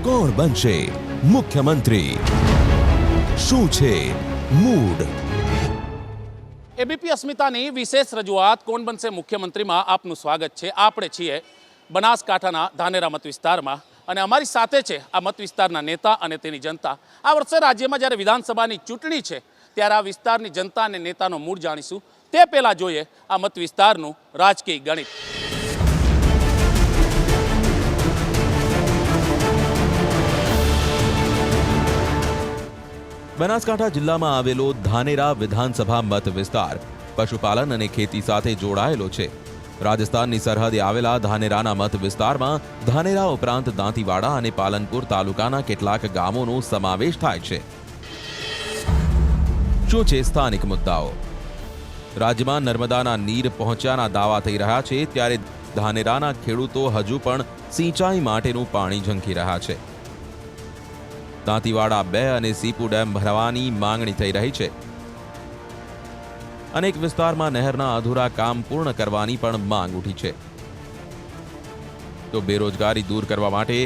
કોણ બનશે મુખ્યમંત્રી? શું છે મૂડ? એબીપી અસ્મિતાની વિશેષ રજૂઆત કોણ બનશે મુખ્યમંત્રીમાં આપનું સ્વાગત છે. આપણે છીએ બનાસકાંઠાના ધાનેરા મત વિસ્તારમાં અને અમારી સાથે છે આ મત વિસ્તારના નેતા અને તેની જનતા. આ વર્ષે રાજ્યમાં જ્યારે વિધાનસભાની ચૂંટણી છે ત્યારે આ વિસ્તારની જનતા અને નેતાનો મૂડ જાણીશું. તે પહેલાં જોઈએ આ મત વિસ્તારનું રાજકીય ગણિત. બનાસકાંઠા જિલ્લામાં આવેલો ધાનેરા વિધાનસભા મત વિસ્તાર પશુપાલન અને ખેતી સાથે જોડાયેલો છે. રાજસ્થાનની સરહદે આવેલા ધાનેરાના મત વિસ્તારમાં ધાનેરા ઉપરાંત દાંતીવાડા અને પાલનપુર તાલુકાના કેટલાક ગામોનો સમાવેશ થાય છે. શું છે સ્થાનિક મુદ્દાઓ? રાજ્યમાં નર્મદાના નીર પહોંચ્યાના દાવા થઈ રહ્યા છે, ત્યારે ધાનેરાના ખેડૂતો હજુ પણ સિંચાઈ માટેનું પાણી ઝંખી રહ્યા છે. દાંતીવાડા 2 અને સીપુ ડેમ ભરવાની માંગણી થઈ રહી છે. અનેક વિસ્તારમાં નહેરના અધૂરા કામ પૂર્ણ કરવાની પણ માંગ ઉઠી છે. તો બેરોજગારી દૂર કરવા માટે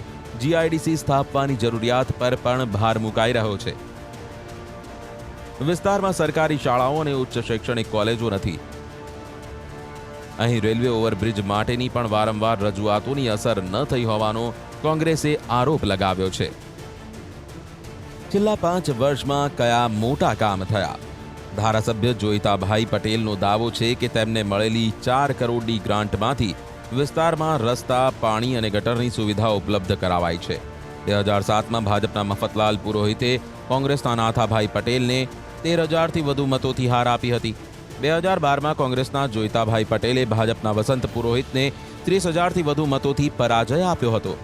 જીઆઈડીસી સ્થાપવાની જરૂરિયાત પર પણ ભાર મુકાઈ રહ્યો છે. વિસ્તારમાં સરકારી શાળાઓ અને ઉચ્ચ શૈક્ષણિક કોલેજો નથી. અહીં રેલવે ઓવરબ્રિજ માટેની પણ વારંવાર રજૂઆતોની અસર ન થઈ હોવાનો કોંગ્રેસે આરોપ લગાવ્યો છે. છેલ્લા 5 વર્ષમાં કયા મોટા કામ થયા? ધારાસભ્ય જોઈતાભાઈ પટેલનો દાવો છે કે તેમને મળેલી 4 કરોડની ગ્રાન્ટમાંથી વિસ્તારમાં રસ્તા, પાણી અને ગટરની સુવિધા ઉપલબ્ધ કરાવાઈ છે. 2007માં ભાજપના મફતલાલ પુરોહિતે કોંગ્રેસના નાથાભાઈ પટેલને 13,000થી વધુ મતોથી હાર આપી હતી. 2012માં કોંગ્રેસના જોઈતાભાઈ પટેલે ભાજપના વસંત પુરોહિતને 30,000થી વધુ મતોથી પરાજય આપ્યો હતો.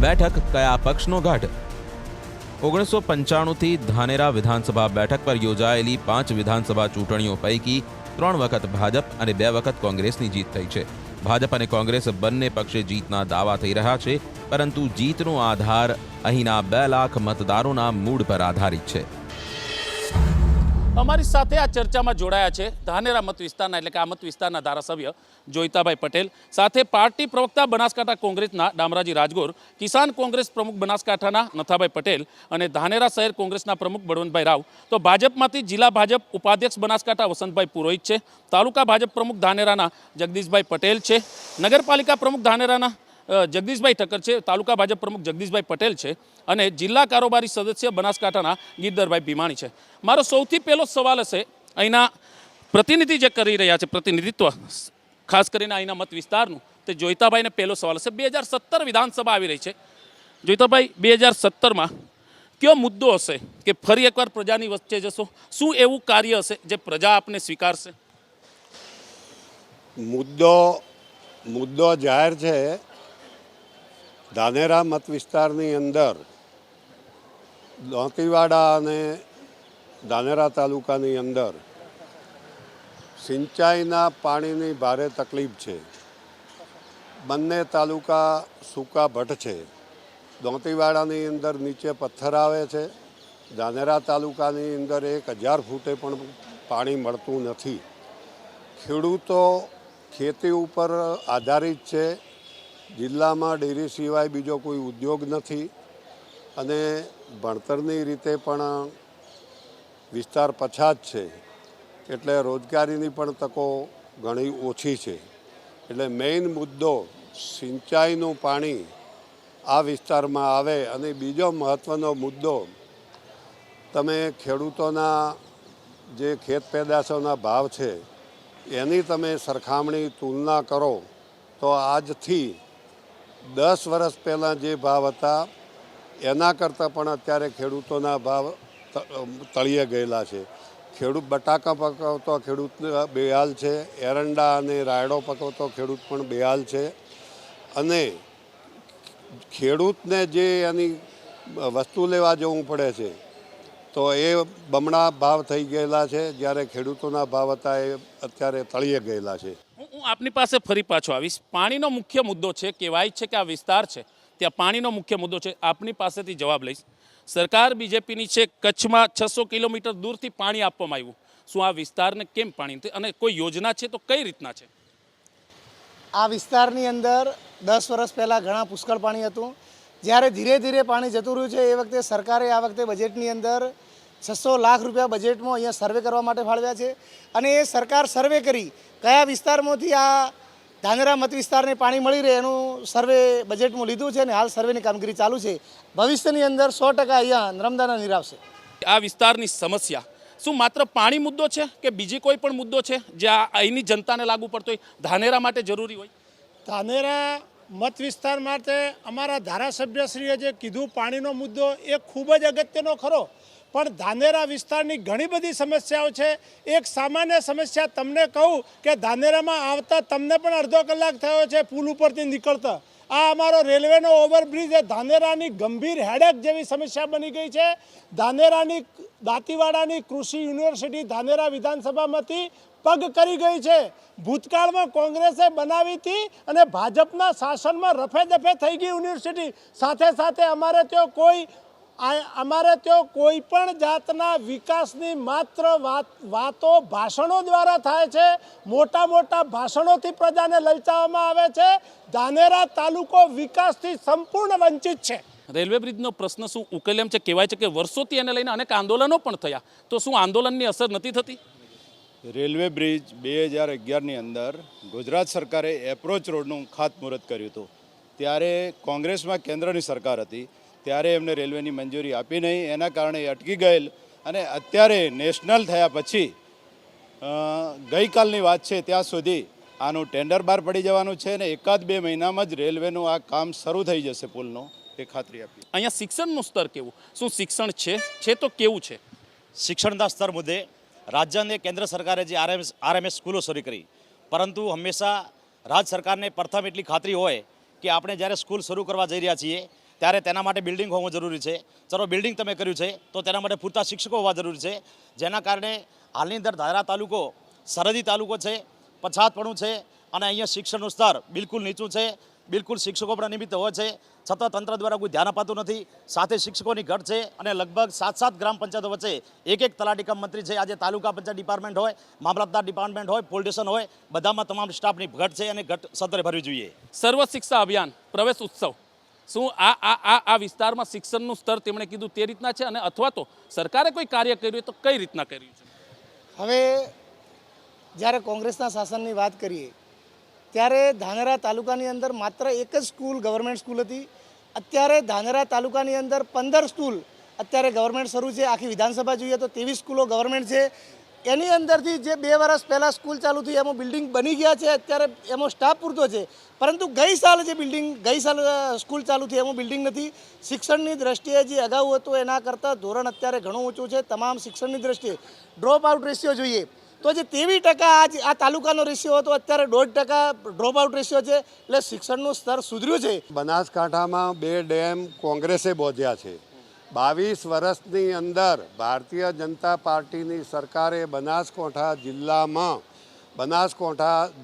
બેઠક કયા પક્ષનો ગઢ? 1995થી ધાનેરા વિધાનસભા બેઠક પર યોજાયેલી 5 વિધાનસભા ચૂંટણીઓ પૈકી 3 વખત ભાજપ અને 2 વખત કોંગ્રેસની જીત થઈ છે. ભાજપ અને કોંગ્રેસ બંને પક્ષે જીતના દાવા થઈ રહ્યા છે, પરંતુ જીતનો આધાર અહીંના 2 લાખ મતદારોના મૂડ પર આધારિત છે. અમારી સાથે આ ચર્ચામાં જોડાયા છે ધાનેરા મત વિસ્તારના એટલે કે આ મત વિસ્તારના ધારાસભ્ય જોઈતાભાઈ પટેલ, સાથે પાર્ટી પ્રવક્તા બનાસકાંઠા કોંગ્રેસના ડામરાજી રાજગોર, કિસાન કોંગ્રેસ પ્રમુખ બનાસકાંઠાના નથાભાઈ પટેલ અને ધાનેરા શહેર કોંગ્રેસના પ્રમુખ બળવંતભાઈ રાવ. તો ભાજપમાંથી જિલ્લા ભાજપ ઉપાધ્યક્ષ બનાસકાંઠા વસંતભાઈ પુરોહિત છે, તાલુકા ભાજપ પ્રમુખ ધાનેરાના જગદીશભાઈ પટેલ છે, નગરપાલિકા પ્રમુખ ધાનેરાના જગદીશભાઈ ઠક્કર છે, તાલુકા ભાજપ પ્રમુખ જગદીશભાઈ પટેલ છે અને જિલ્લા કારોબારી સદસ્ય બનાસકાંઠાના ગિરધરભાઈ ભીમાણી છે. મારો સૌથી પહેલો સવાલ હશે, અહીંના પ્રતિનિધિ જે કરી રહ્યા છે પ્રતિનિધિત્વ ખાસ કરીને અહીંના મત વિસ્તારનું, તે જોઈતાભાઈને પહેલો સવાલ હશે. 2017 વિધાનસભા આવી રહી છે. જોઈતાભાઈ, 2017માં કયો મુદ્દો હશે કે ફરી એકવાર પ્રજાની વચ્ચે જશો? શું એવું કાર્ય હશે જે પ્રજા આપને સ્વીકારશે? મુદ્દો જાહેર છે. ધાનેરા મત વિસ્તારની અંદર દાંતીવાડા અને ધાનેરા તાલુકાની અંદર સિંચાઈના પાણીની ભારે તકલીફ છે. બંને તાલુકા સૂકા ભટ્ટ છે. દાંતીવાડાની અંદર નીચે પથ્થર આવે છે. ધાનેરા તાલુકાની અંદર 1000 ફૂટે પણ પાણી મળતું નથી. ખેડૂતો ખેતી ઉપર આધારિત છે. જિલ્લામાં ડેરી સિવાય બીજો કોઈ ઉદ્યોગ નથી અને ભણતરની રીતે પણ વિસ્તાર પછાત છે, એટલે રોજગારીની પણ તકો ઘણી ઓછી છે. એટલે મેઇન મુદ્દો સિંચાઈનું પાણી આ વિસ્તારમાં આવે. અને બીજો મહત્ત્વનો મુદ્દો, તમે ખેડૂતોના જે ખેત પેદાશોના ભાવ છે એની તમે સરખામણી તુલના કરો તો આજથી 10 વર્ષ પહેલાં જે ભાવ હતા એના કરતાં પણ અત્યારે ખેડૂતોના ભાવ તળિયે ગયેલા છે. બટાકા પકવતો ખેડૂત બેહાલ છે, એરંડા અને રાયડો પકવતો ખેડૂત પણ બેહાલ છે. અને ખેડૂતને જે એની વસ્તુ લેવા જવું પડે છે તો એ બમણા ભાવ થઈ ગયેલા છે, જ્યારે ખેડૂતોના ભાવ હતા એ અત્યારે તળિયે ગયેલા છે. હું આપની પાસે ફરી પાછો આવીશ. પાણીનો મુખ્ય મુદ્દો છે, કહેવાય છે કે આ વિસ્તાર છે ત્યાં પાણીનો મુખ્ય મુદ્દો છે. આપની પાસેથી જવાબ લઈશ. સરકાર બીજેપીની છે, કચ્છમાં 600 કિલોમીટર દૂરથી પાણી આપવામાં આવ્યું. શું આ વિસ્તારને કેમ પાણી અને કોઈ યોજના છે તો કઈ રીતના છે? આ વિસ્તારની અંદર 10 વર્ષ પહેલાં ઘણા પુષ્કળ પાણી હતું. જ્યારે ધીરે ધીરે પાણી જતું રહ્યું છે એ વખતે સરકારે આ વખતે બજેટની અંદર 600 લાખ રૂપિયા બજેટમાં અહીંયા સર્વે કરવા માટે ફાળવ્યા છે. અને એ સરકાર સર્વે કરી કયા વિસ્તારમાંથી આ ધાનેરા મત વિસ્તારને પાણી મળી રહે એનું સર્વે બજેટમાં લીધું છે અને હાલ સર્વેની કામગીરી ચાલુ છે. ભવિષ્યની અંદર 100% અહીંયા નર્મદાના નીર આવશે. આ વિસ્તારની સમસ્યા શું માત્ર પાણી મુદ્દો છે કે બીજી કોઈ પણ મુદ્દો છે જે અહીંની જનતાને લાગુ પડતો હોય, ધાનેરા માટે જરૂરી હોય? ધાનેરા મત વિસ્તાર માટે અમારા ધારાસભ્યશ્રીએ જે કીધું પાણીનો મુદ્દો એ ખૂબ જ અગત્યનો ખરો, પણ ધાનેરા વિસ્તારની ઘણી બધી સમસ્યાઓ છે. એક સામાન્ય સમસ્યા તમને કહું કે ધાનેરામાં આવતા તમને પણ અડધો કલાક થયો છે પુલ ઉપરથી નીકળતા. આ અમારો રેલવેનો ઓવરબ્રિજ એ ધાનેરાની ગંભીર હેડેક જેવી સમસ્યા બની ગઈ છે. ધાનેરાની દાંતીવાડાની કૃષિ યુનિવર્સિટી ધાનેરા વિધાનસભામાંથી પગ કરી ગઈ છે. ભૂતકાળમાં કોંગ્રેસે બનાવી હતી અને ભાજપના શાસનમાં રફે દફે થઈ ગઈ યુનિવર્સિટી. સાથે સાથે અમારે ત્યાં કોઈ પણ જાતના વિકાસની માત્ર વાતો ભાષણો દ્વારા થાય છે. મોટા મોટા ભાષણોથી પ્રજાને લલચાવવામાં આવે છે. ધાનેરા તાલુકો વિકાસથી સંપૂર્ણ વંચિત છે. રેલવે બ્રિજનો પ્રશ્ન શું ઉકેલ એમ છે? કહેવાય છે કે વર્ષોથી એને લઈને અનેક આંદોલનો પણ થયા, તો શું આંદોલનની અસર નથી થતી? રેલવે બ્રિજ 2011ની અંદર ગુજરાત સરકારે એપ્રોચ રોડનું ખાતમુહૂર્ત કર્યું હતું. ત્યારે કોંગ્રેસમાં કેન્દ્રની સરકાર હતી, ત્યારે એમને રેલવેની મંજૂરી આપી નહીં. એના કારણે એ અટકી ગયેલ અને અત્યારે નેશનલ થયા પછી ગઈકાલની વાત છે ત્યાં સુધી આનું ટેન્ડર બહાર પડી જવાનું છે અને 1-2 મહિનામાં જ રેલવેનું આ કામ શરૂ થઈ જશે પુલનું, એ ખાતરી આપી. અહીંયા શિક્ષણનું સ્તર કેવું? શું શિક્ષણ છે તો કેવું છે? શિક્ષણના સ્તર મુદ્દે રાજ્ય અને કેન્દ્ર સરકારે જે આરએમએસ સ્કૂલો શરૂ કરી, પરંતુ હંમેશા રાજ્ય સરકારને પ્રથમ એટલી ખાતરી હોય કે આપણે જ્યારે સ્કૂલ શરૂ કરવા જઈ રહ્યા છીએ ત્યારે તેના માટે બિલ્ડિંગ હોવું જરૂરી છે. ચલો બિલ્ડિંગ તમે કર્યું છે તો તેના માટે પૂરતા શિક્ષકો હોવા જરૂરી છે. જેના કારણે હાલની અંદર ધાનેરા તાલુકો સરહદી તાલુકો છે, પછાતપણું છે અને અહીંયા શિક્ષણનું સ્તર બિલકુલ નીચું છે. બિલકુલ શિક્ષકો પણ નિમિત્ત હોય છે, છતાં તંત્ર દ્વારા કોઈ ધ્યાન અપાતું નથી. સાથે શિક્ષકોની ઘટ છે અને લગભગ 7 ગ્રામ પંચાયતો વચ્ચે એક તલાટી કમ મંત્રી છે. આજે તાલુકા પંચાયત ડિપાર્ટમેન્ટ હોય, મામલતદાર ડિપાર્ટમેન્ટ હોય, પોલીસ સ્ટેશન હોય, બધામાં તમામ સ્ટાફની ઘટ છે અને ઘટ સત્વરે ભરવી જોઈએ. સર્વ શિક્ષા અભિયાન પ્રવેશ ઉત્સવ, શું આ વિસ્તારમાં શિક્ષણનું સ્તર તેમણે કીધું તે રીતના છે અને અથવા તો સરકારે કોઈ કાર્ય કર્યું હોય તો કઈ રીતના કર્યું છે? હવે જ્યારે કોંગ્રેસના શાસનની વાત કરીએ ત્યારે ધાનેરા તાલુકાની અંદર માત્ર એક જ સ્કૂલ ગવર્મેન્ટ સ્કૂલ હતી. અત્યારે ધાનેરા તાલુકાની અંદર 15 સ્કૂલ અત્યારે ગવર્મેન્ટ શરૂ છે. આખી વિધાનસભા જોઈએ તો 23 સ્કૂલો ગવર્મેન્ટ છે. એની અંદરથી જે 2 વર્ષ પહેલાં સ્કૂલ ચાલુ થઈ એમાં બિલ્ડિંગ બની ગયા છે, અત્યારે એમાં સ્ટાફ પૂરતો છે. પરંતુ ગઈ સાલ સ્કૂલ ચાલુ થઈ એમાં બિલ્ડિંગ નથી. શિક્ષણની દ્રષ્ટિએ જે અગાઉ હતું એના કરતાં ધોરણ અત્યારે ઘણું ઊંચું છે. તમામ શિક્ષણની દ્રષ્ટિએ ડ્રોપ આઉટ રેશિયો જોઈએ તો જે 23% આ તાલુકાનો રેશિયો હતો અત્યારે 1.5% ડ્રોપ આઉટ રેશિયો છે. એટલે શિક્ષણનું સ્તર સુધર્યું છે. બનાસકાંઠામાં 2 ડેમ કોંગ્રેસે બોધ્યા છે. 22 વર્ષની અંદર ભારતીય જનતા પાર્ટીની સરકારે બનાસકાંઠા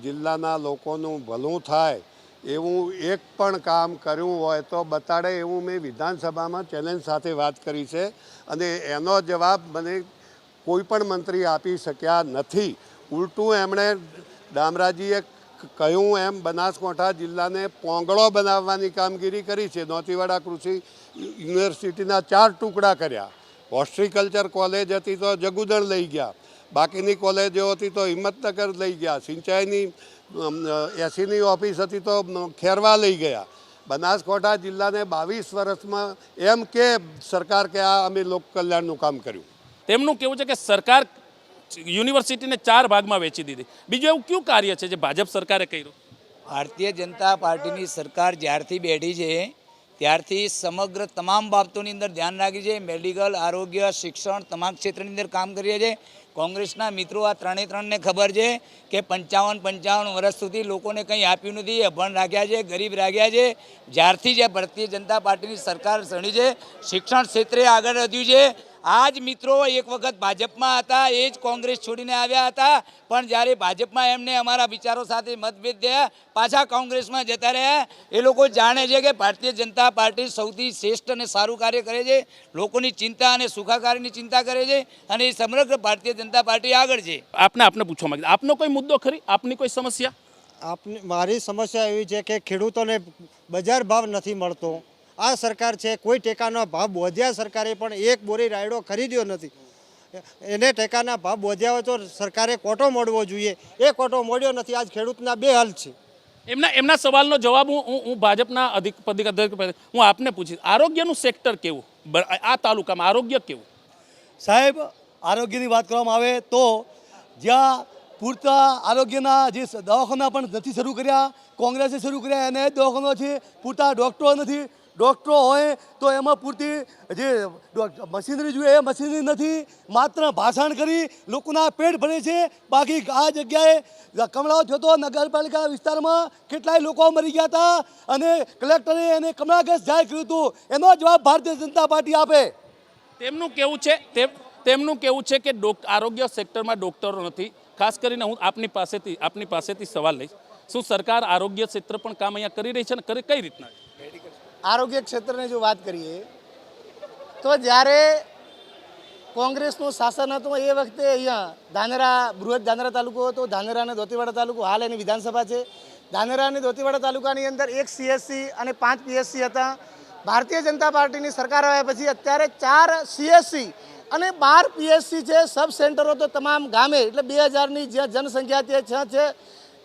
જિલ્લાના લોકોનું ભલું થાય એવું એક પણ કામ કર્યું હોય તો બતાડે એવું મેં વિધાનસભામાં ચેલેન્જ સાથે વાત કરી છે અને એનો જવાબ મને કોઈ પણ મંત્રી આપી શક્યા નથી. ઉલટું એમણે ડામરાજીએ કહ્યું એમ બનાસકાંઠા જિલ્લાને પોંગળો બનાવવાની કામગીરી કરી છે. દાંતીવાડા કૃષિ યુનિવર્સિટીના 4 ટુકડા કર્યા. હોર્ટિકલ્ચર કોલેજ હતી તો જગુદણ લઈ ગયા, બાકીની કોલેજો હતી તો હિંમતનગર લઈ ગયા, સિંચાઈની એસીની ઓફિસ હતી તો ખેરવા લઈ ગયા. બનાસકાંઠા જિલ્લાને 22 વર્ષમાં એમ કે સરકાર કે આ અમે લોક કલ્યાણનું કામ કર્યું. તેમનું કહેવું છે કે સરકાર યુનિવર્સિટીને 4 ભાગમાં વેચી દીધી. બીજું એવું કયું કાર્ય છે જે ભાજપ સરકારે કર્યું? ભારતીય જનતા પાર્ટીની સરકાર જ્યારથી બેઠી છે ત્યારથી સમગ્ર તમામ બાબતોની અંદર ધ્યાન રાખી છે. મેડિકલ, આરોગ્ય, શિક્ષણ તમામ ક્ષેત્રની અંદર કામ કરીએ છીએ. કોંગ્રેસના મિત્રો આ ત્રણને ખબર છે કે 55 વર્ષ સુધી લોકોને કંઈ આપ્યું નથી. અભણ રાખ્યા છે, ગરીબ રાખ્યા છે. જ્યારથી જે ભારતીય જનતા પાર્ટીની સરકાર સણી છે શિક્ષણ ક્ષેત્રે આગળ વધ્યું છે. આ જ મિત્રો એક વખત ભાજપમાં હતા, એ જ કોંગ્રેસ છોડીને આવ્યા હતા, પણ જ્યારે ભાજપમાં એમને અમારા વિચારો સાથે મતભેદ થયા પાછા કોંગ્રેસમાં જતા રહ્યા. એ લોકો જાણે છે કે ભારતીય જનતા પાર્ટી સૌથી શ્રેષ્ઠ અને સારું કાર્ય કરે છે, લોકોની ચિંતા અને સુખાકારીની ચિંતા કરે છે અને એ સમગ્ર ભારતીય જનતા પાર્ટી આગળ છે. આપને પૂછવા માંગે, આપનો કોઈ મુદ્દો ખરી? આપની કોઈ સમસ્યા? આપની મારી સમસ્યા એવી છે કે ખેડૂતોને બજાર ભાવ નથી મળતો. આ સરકાર છે કોઈ ટેકાનો ભાવ બોધ્યા સરકારે પણ એક બોરી રાયડો ખરીદ્યો નથી. એને ટેકાના ભાવ બોધ્યા હોય તો સરકારે કોટો મોડવો જોઈએ. એ કોટો મોડ્યો નથી. આજ ખેડૂતના બે હાલ છે. એમના સવાલનો જવાબ હું ભાજપના હું આપને પૂછીશ. આરોગ્યનું સેક્ટર કેવું આ તાલુકામાં, આરોગ્ય કેવું? સાહેબ, આરોગ્યની વાત કરવામાં આવે તો જ્યાં પૂરતા આરોગ્યના જે દવાખાના પણ નથી શરૂ કર્યા, કોંગ્રેસે શરૂ કર્યા એને દવાખાના છે, પૂરતા ડૉક્ટરો નથી. ડૉક્ટરો હોય તો એમાં પૂરતી જે મશીનરી જોઈએ એ મશીનરી નથી. માત્ર ભાષણ કરી લોકોના પેટ ભરે છે. બાકી આ જગ્યાએ કમળાઓ થયો તો નગરપાલિકા વિસ્તારમાં કેટલાય લોકો મરી ગયા હતા અને કલેક્ટરે એને કમળા ગેસ જાહેર કર્યું હતું. એનો જવાબ ભારતીય જનતા પાર્ટી આપે. તેમનું કેવું છે કે આરોગ્ય સેક્ટરમાં ડૉક્ટરો નથી. ખાસ કરીને હું આપની પાસેથી સવાલ લઈશ, શું સરકાર આરોગ્ય ક્ષેત્ર પણ કામ અહીંયા કરી રહી છે ને કઈ રીતના? આરોગ્ય ક્ષેત્રની જો વાત કરીએ તો જ્યારે કોંગ્રેસનું શાસન હતું એ વખતે અહીંયા બૃહદ ધાનેરા તાલુકો હતો, ધાનેરા અને દોતીવાડા તાલુકો. હાલ એની વિધાનસભા છે. ધાનેરા અને દોતીવાડા તાલુકાની અંદર 1 CSC અને 5 PSC હતા. ભારતીય જનતા પાર્ટીની સરકાર આવ્યા પછી અત્યારે 4 CSC અને 12 PSC છે. સબ સેન્ટરો તો તમામ ગામે, એટલે 2000ની જ્યાં જનસંખ્યા ત્યાં છે.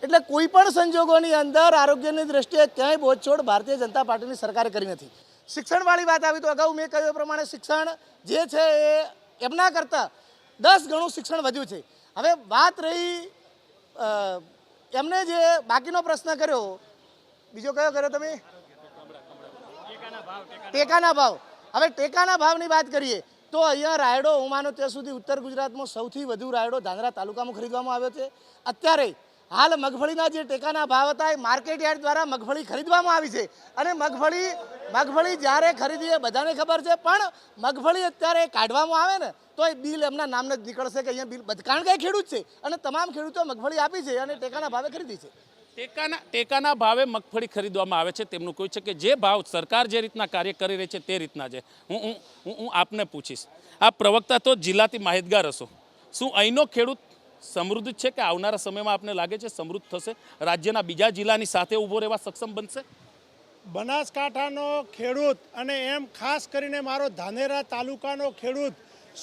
એટલે કોઈ પણ સંજોગોની અંદર આરોગ્યની દ્રષ્ટિએ ક્યાંય બોધછોડ ભારતીય જનતા પાર્ટીની સરકારે કરી નથી. શિક્ષણવાળી વાત આવી તો અગાઉ મેં કહ્યું એ પ્રમાણે શિક્ષણ જે છે એ એમના કરતાં 10 ગણું શિક્ષણ વધ્યું છે. હવે વાત રહી એમને જે બાકીનો પ્રશ્ન કર્યો, બીજો કયો કર્યો તમે? ટેકાના ભાવ. હવે ટેકાના ભાવની વાત કરીએ તો અહીંયા રાયડો, હું માનું ત્યાં સુધી ઉત્તર ગુજરાતમાં સૌથી વધુ રાયડો ધાનેરા તાલુકામાં ખરીદવામાં આવ્યો છે. અત્યારે હાલ મગફળીના જે ટેકાના ભાવ હતા એ માર્કેટ યાર્ડ દ્વારા મગફળી ખરીદવામાં આવી છે. અને મગફળી જ્યારે ખરીદીએ બધાને ખબર છે, પણ મગફળી અત્યારે કાઢવામાં આવે ને તો એ બિલ એમના નામને જ નીકળશે કે અહીંયા બિલ, કારણ કે ખેડૂત છે અને તમામ ખેડૂતો મગફળી આપી છે અને ટેકાના ભાવે ખરીદી છે. ટેકાના ભાવે મગફળી ખરીદવામાં આવે છે. તેમનું કહ્યું છે કે જે ભાવ સરકાર જે રીતના કાર્ય કરી રહી છે તે રીતના છે. હું આપને પૂછીશ, આ પ્રવક્તા તો જિલ્લાથી માહિતગાર હશો, શું અહીંનો ખેડૂત સમૃદ્ધ છે કે આવનારા સમયમાં આપને લાગે છે સમૃદ્ધ થશે, રાજ્યના બીજા જિલ્લાની સાથે ઊભો રહેવા સક્ષમ બનશે? બનાસકાંઠાનો ખેડૂત અને એમ ખાસ કરીને મારો ધાનેરા તાલુકાનો ખેડૂત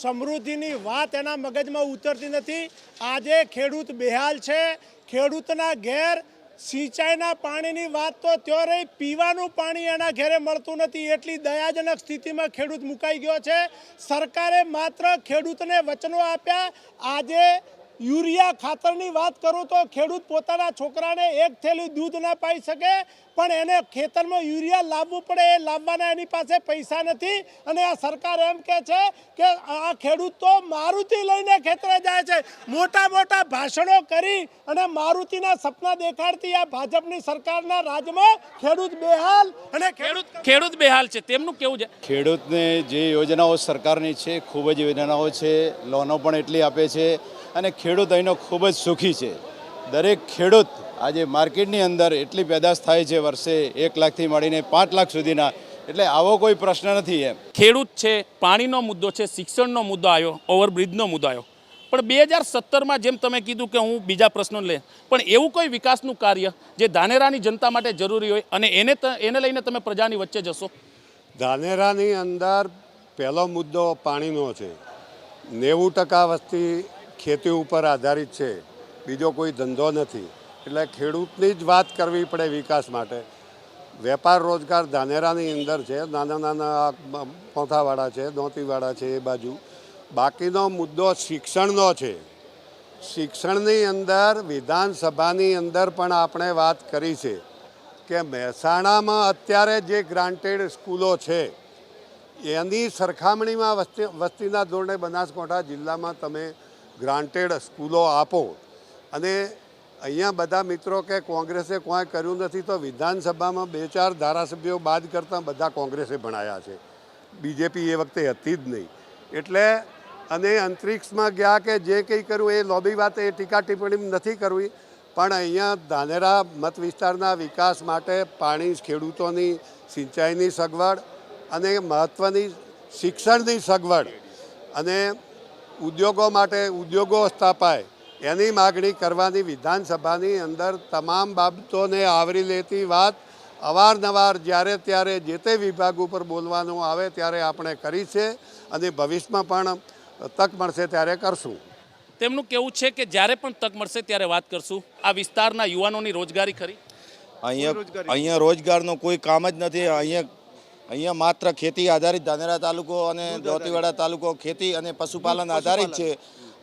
સમૃદ્ધિની વાત એના મગજમાં ઉતરતી નથી. આજે ખેડૂત બેહાલ છે. ખેડૂતના ઘેર સિંચાઈના પાણીની વાત તો ત્યાં રહી, પીવાનું પાણી એના ઘેરે મળતું નથી. એટલી દયાજનક સ્થિતિમાં ખેડૂત મુકાઈ ગયો છે. સરકારે માત્ર ખેડૂતને વચનો આપ્યા. આજે યુરિયા ખાતરની વાત કરું તો ખેડૂત પોતાના છોકરાને 1 થેલી દૂધ ના પાઈ શકે, પણ એને ખેતરમાં યુરિયા લાવવું પડે, એ લાવવાના એની પાસે પૈસા નથી. અને આ સરકાર એમ કહે છે કે આ ખેડૂત તો મારુતિ લઈને ખેતરે જાય છે. મોટા મોટા ભાષણો કરી અને મારુતિના સપના દેખાડતી આ ભાજપની સરકારના રાજમાં ખેડૂત બેહાલ અને ખેડૂત બેહાલ છે. તેમનું કેવું છે? ખેડૂતને જે યોજનાઓ સરકારની છે ખૂબ જ યોજનાઓ છે, લોનો પણ એટલી આપે છે અને ખેડૂત અહીંનો ખૂબ જ સુખી છે. દરેક ખેડૂત આજે માર્કેટની અંદર એટલી પેદાશ થાય છે વર્ષે 1 લાખથી માંડીને 5 લાખ સુધીના, એટલે આવો કોઈ પ્રશ્ન નથી. એમ ખેડૂત છે, પાણીનો મુદ્દો છે, શિક્ષણનો મુદ્દો આવ્યો, ઓવરબ્રિજનો મુદ્દો આવ્યો, પણ 2017માં જેમ તમે કીધું કે હું બીજા પ્રશ્નો લે, પણ એવું કોઈ વિકાસનું કાર્ય જે ધાનેરાની જનતા માટે જરૂરી હોય અને એને લઈને તમે પ્રજાની વચ્ચે જશો? ધાનેરાની અંદર પહેલો મુદ્દો પાણીનો છે. 90% વસ્તી ખેતી ઉપર આધારિત છે, બીજો કોઈ ધંધો નથી. એટલે ખેડૂતની જ વાત કરવી પડે વિકાસ માટે. વેપાર રોજગાર ધાનેરાની અંદર છે, નાના નાના પોથાવાળા છે, દોંતીવાળા છે, એ બાજુ. બાકીનો મુદ્દો શિક્ષણનો છે. શિક્ષણની અંદર વિધાનસભાની અંદર પણ આપણે વાત કરી છે કે મહેસાણામાં અત્યારે જે ગ્રાન્ટેડ સ્કૂલો છે એની સરખામણીમાં વસ્તીના ધોરણે બનાસકાંઠા જિલ્લામાં તમે ગ્રાન્ટેડ સ્કૂલો આપો. અને અહીંયા બધા મિત્રો કે કોંગ્રેસે કોઈ કર્યું નથી, તો વિધાનસભામાં 2-4 ધારાસભ્યો બાદ કરતાં બધા કોંગ્રેસે ભણાયા છે. બીજેપી એ વખતે હતી જ નહીં. એટલે અને અંતરિક્ષમાં ગયા કે જે કંઈ કર્યું એ લોબી વાત, એ ટીકા ટિપ્પણી નથી કરવી, પણ અહીંયા ધાનેરા મત વિસ્તારના વિકાસ માટે પાણી, ખેડૂતોની સિંચાઈની સગવડ અને મહત્ત્વની શિક્ષણની સગવડ અને ઉદ્યોગો માટે ઉદ્યોગો સ્થાપાય એની માગણી કરવાની વિધાનસભાની અંદર તમામ બાબતોને આવરી લેતી વાત અવારનવાર જ્યારે ત્યારે જે તે વિભાગ ઉપર બોલવાનું આવે ત્યારે આપણે કરી છે અને ભવિષ્યમાં પણ તક મળશે ત્યારે કરશું. તેમનું કેવું છે કે જ્યારે પણ તક મળશે ત્યારે વાત કરશું. આ વિસ્તારના યુવાનોની રોજગારી ખરી? અહીંયા રોજગારનું કોઈ કામ જ નથી. અહીંયા માત્ર ખેતી આધારિત ધાનેરા તાલુકો અને દોતીવાડા તાલુકો ખેતી અને પશુપાલન આધારિત છે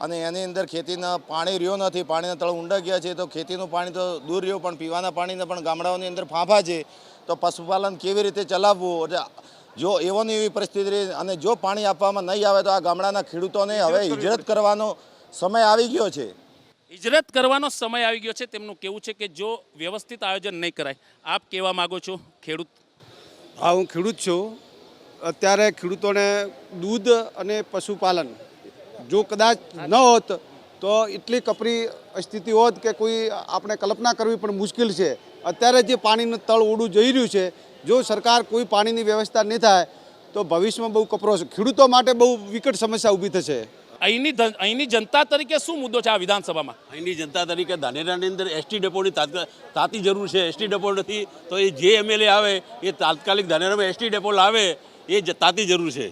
અને એની અંદર ખેતીના પાણી રહ્યો નથી. પાણીના તળ ઊંડા ગયા છે તો ખેતીનું પાણી તો દૂર રહ્યું, પણ પીવાના પાણીના પણ ગામડાઓની અંદર ફાંફા છે. તો પશુપાલન કેવી રીતે ચલાવવું? જો એવોની એવી પરિસ્થિતિ રહી અને જો પાણી આપવામાં નહીં આવે તો આ ગામડાના ખેડૂતોને હવે હિજરત કરવાનો સમય આવી ગયો છે. હિજરત કરવાનો સમય આવી ગયો છે. તેમનું કેવું છે કે જો વ્યવસ્થિત આયોજન નહીં કરાય. આપ કહેવા માગો છો ખેડૂત? હા, હું ખેડૂત છું. અત્યારે ખેડૂતોને દૂધ અને પશુપાલન જો કદાચ ન હોત તો એટલી કપરી સ્થિતિ હોત કે કોઈ આપણે કલ્પના કરવી પણ મુશ્કેલ છે. અત્યારે જે પાણીનું તળ ઊંડું જઈ રહ્યું છે, જો સરકાર કોઈ પાણીની વ્યવસ્થા નહીં થાય તો ભવિષ્યમાં બહુ કપરો છે. ખેડૂતો માટે બહુ વિકટ સમસ્યા ઊભી થશે. અહીંની જનતા તરીકે શું મુદ્દો છે આ વિધાનસભામાં? અહીંની જનતા તરીકે ધાનેરાની અંદર એસટી ડેપોની તાતી જરૂર છે. એસટી ડેપો નથી તો એ જે એમએલએ આવે એ તાત્કાલિક ધાનેરામાં એસટી ડેપો લાવે એ તાતી જરૂર છે.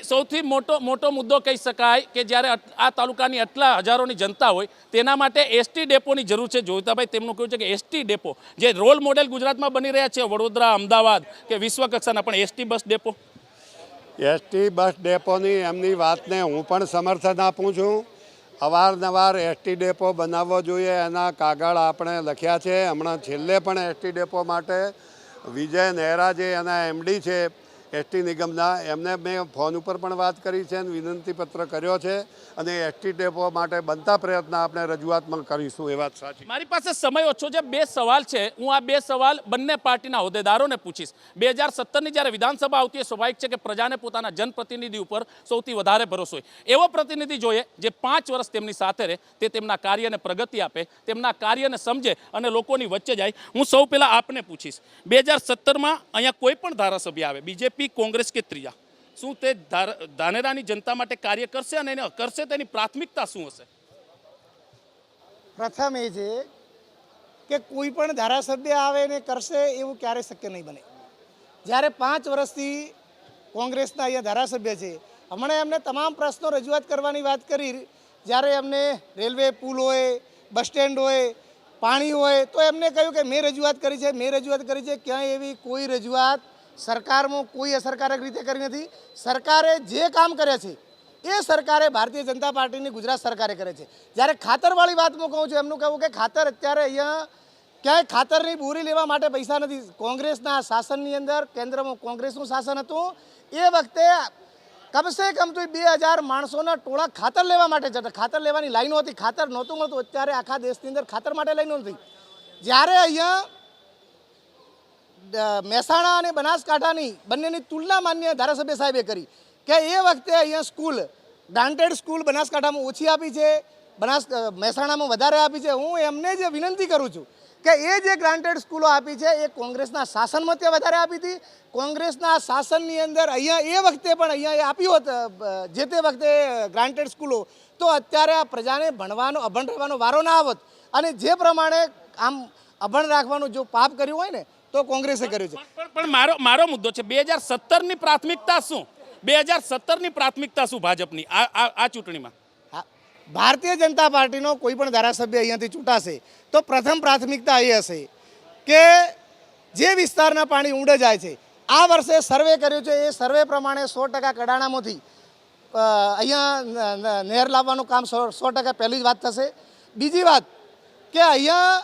સૌથી મોટો મુદ્દો કહી શકાય કે જ્યારે આ તાલુકાની આટલા હજારોની જનતા હોય તેના માટે એસટી ડેપોની જરૂર છે. જોઈતાભાઈ, તેમનું કહ્યું છે કે એસટી ડેપો જે રોલ મોડેલ ગુજરાતમાં બની રહ્યા છે, વડોદરા, અમદાવાદ કે વિશ્વ કક્ષાના, પણ ST bus depot ST bus ડેપોની એમની વાતને હું પણ સમર્થન આપું છું. અવારનવાર એસટી ડેપો બનાવવો જોઈએ એના કાગળ આપણે લખ્યા છે. હમણાં છેલ્લે પણ એસટી ડેપો માટે વિજય નહેરા જે એના એમડી છે એસટી નિગમના, એમને મેં ફોન ઉપર પણ વાત કરી છે અને વિનંતીપત્ર કર્યો છે અને એસટી ડેપો માટે બનતા પ્રયત્ન આપણે રજૂઆતમાં કરીશું. એ વાત સાચી. મારી પાસે સમય ઓછો છે. 2 સવાલ છે. હું આ 2 સવાલ બંને પાર્ટીના હોદ્દેદારોને પૂછીશ. 2017ની જ્યારે વિધાનસભા આવતી હોય, સ્વાભાવિક છે કે પ્રજાને પોતાના જનપ્રતિનિધિ ઉપર સૌથી વધારે ભરોસો હોય. એવો પ્રતિનિધિ જોઈએ જે 5 વર્ષ તેમની સાથે રહે, તે તેમના કાર્યને પ્રગતિ આપે, તેમના કાર્યને સમજે અને લોકોની વચ્ચે જાય. હું સૌ પહેલાં આપને પૂછીશ, 2017માં અહીંયા કોઈ પણ ધારાસભ્ય આવે, બીજેપી, કોંગ્રેસ કે ત્રીજા, શું તે ધાનેરાની જનતા માટે કાર્ય કરશે અને એને કરશે તેની પ્રાથમિકતા શું હશે? પ્રથમ એ છે કે કોઈ પણ ધારાસભ્ય આવે ને કરશે એવું ક્યારેય શક્ય નહીં બને. જ્યારે 5 વર્ષથી કોંગ્રેસના અહીંયા ધારાસભ્ય છે, હમણાં એમને તમામ પ્રશ્નો રજૂઆત કરવાની વાત કરી. જ્યારે એમને રેલવે પુલ હોય, બસ સ્ટેન્ડ હોય, પાણી હોય, તો એમને કહ્યું કે મેં રજૂઆત કરી છે. ક્યાંય એવી કોઈ રજૂઆત સરકારમાં કોઈ અસરકારક રીતે કરી નથી. સરકારે જે કામ કર્યા છે એ સરકારે ભારતીય જનતા પાર્ટીની ગુજરાત સરકારે કરે છે. જ્યારે ખાતરવાળી વાત હું કહું છું, એમનું કહેવું કે ખાતર અત્યારે અહીંયા ક્યાંય ખાતરની બોરી લેવા માટે પૈસા નથી. કોંગ્રેસના શાસનની અંદર કેન્દ્રમાં કોંગ્રેસનું શાસન હતું એ વખતે કમસે કમ તો 2000 માણસોના ટોળા ખાતર લેવા માટે જતા. ખાતર લેવાની લાઈનો હતી, ખાતર નહોતું મળતું. અત્યારે આખા દેશની અંદર ખાતર માટે લાઈનો નથી. જ્યારે અહીંયા મહેસાણા અને બનાસકાંઠાની બંનેની તુલના માન્ય ધારાસભ્ય સાહેબે કરી કે એ વખતે અહીંયા સ્કૂલ, ગ્રાન્ટેડ સ્કૂલ બનાસકાંઠામાં ઓછી આપી છે, મહેસાણામાં વધારે આપી છે. હું એમને જે વિનંતી કરું છું કે એ જે ગ્રાન્ટેડ સ્કૂલો આપી છે એ કોંગ્રેસના શાસનમાં ત્યાં વધારે આપી હતી. કોંગ્રેસના શાસનની અંદર અહીંયા એ વખતે પણ અહીંયા એ આપ્યું હોત જે તે વખતે ગ્રાન્ટેડ સ્કૂલો, તો અત્યારે આ પ્રજાને ભણવાનો, અભણ રહેવાનો વારો ના આવત. અને જે પ્રમાણે આમ અભણ રાખવાનું જો પાપ કર્યું હોય ને તો કોંગ્રેસે કર્યું છે. પણ મારો મુદ્દો છે 2017ની પ્રાથમિકતા શું? 2017ની પ્રાથમિકતા શું ભાજપની આ ચૂંટણીમાં? ભારતીય જનતા પાર્ટીનો કોઈ પણ ધારાસભ્ય અહીંયાથી ચૂંટાશે તો પ્રથમ પ્રાથમિકતા એ હશે કે જે વિસ્તારના પાણી ઊંડે જાય છે, આ વર્ષે સર્વે કર્યું છે એ સર્વે પ્રમાણે 100% કડાણામાંથી અહીંયા નહેર લાવવાનું કામ 100% પહેલી જ વાત થશે. બીજી વાત કે અહીંયા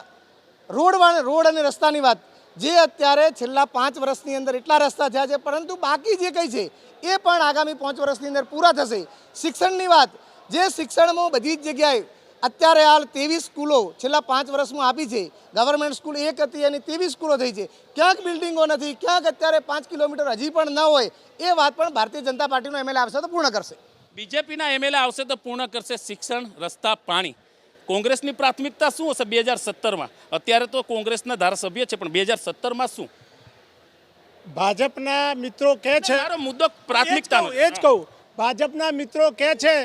રોડ અને રસ્તાની વાત, જે અત્યારે છેલ્લા 5 વર્ષની અંદર એટલા રસ્તા થયા છે, પરંતુ બાકી જે કંઈ છે એ પણ આગામી 5 વર્ષની અંદર પૂરા થશે. શિક્ષણની વાત, જે શિક્ષણમાં બધી જ જગ્યાએ અત્યારે હાલ 23 સ્કૂલો છેલ્લા 5 વર્ષમાં આપી છે. ગવર્મેન્ટ સ્કૂલ 1 હતી અને 23 સ્કૂલો થઈ છે. ક્યાંક બિલ્ડિંગો નથી, ક્યાંક અત્યારે 5 કિલોમીટર હજી પણ ન હોય. એ વાત પણ ભારતીય જનતા પાર્ટીનો એમએલએ આવશે તો પૂર્ણ કરશે. બીજેપીના એમએલએ આવશે તો પૂર્ણ કરશે. શિક્ષણ, રસ્તા, પાણી. કોંગ્રેસની પ્રાથમિકતા શું હશે 2017માં? અત્યારે તો કોંગ્રેસના ધારાસભ્ય છે, પણ 2017માં શું? ભાજપના મિત્રો કહે છે, મારો મુદ્દો પ્રાથમિકતાનો એ જ કહું, ભાજપના મિત્રો કહે છે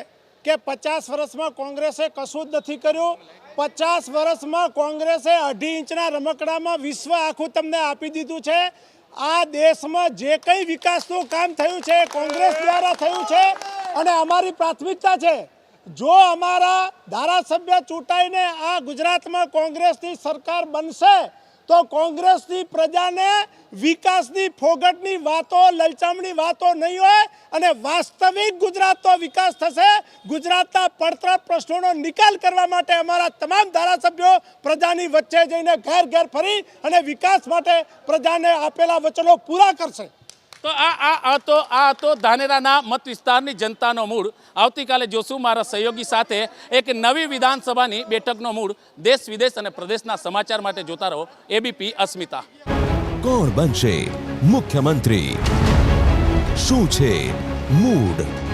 કે 50 વર્ષમાં કોંગ્રેસે કશું જ નથી કર્યું. 50 વર્ષમાં કોંગ્રેસે 2.5 ઇંચના રમકડામાં વિશ્વ આખું તમને આપી દીધું છે. આ દેશમાં જે કંઈ વિકાસનું કામ થયું છે કોંગ્રેસ દ્વારા થયું છે અને અમારી પ્રાથમિકતા છે જો અમારા ધારાસભ્ય ચૂંટાઈને આ ગુજરાતમાં કોંગ્રેસની સરકાર બનશે તો કોંગ્રેસની પ્રજાને વિકાસની ફોગટની વાતો લલચામણી વાતો નહીં હોય અને વાસ્તવિક ગુજરાતનો વિકાસ થશે. ગુજરાતના પડતર પ્રશ્નોનો નિકાલ કરવા માટે અમારા તમામ ધારાસભ્યો પ્રજાની વચ્ચે જઈને ઘેર ઘેર ફરી અને વિકાસ માટે પ્રજાને આપેલા વચનો પૂરા કરશે. તો આ તો ધાનેરાના મત વિસ્તારની જનતાનો મૂડ. આવતીકાલે જોશું મારા સહયોગી સાથે એક નવી વિધાનસભાની બેઠકનો મૂડ. દેશ વિદેશ અને પ્રદેશના સમાચાર માટે જોતા રહો એબીપી અસ્મિતા. કોણ બનશે મુખ્યમંત્રી? શું છે મૂડ?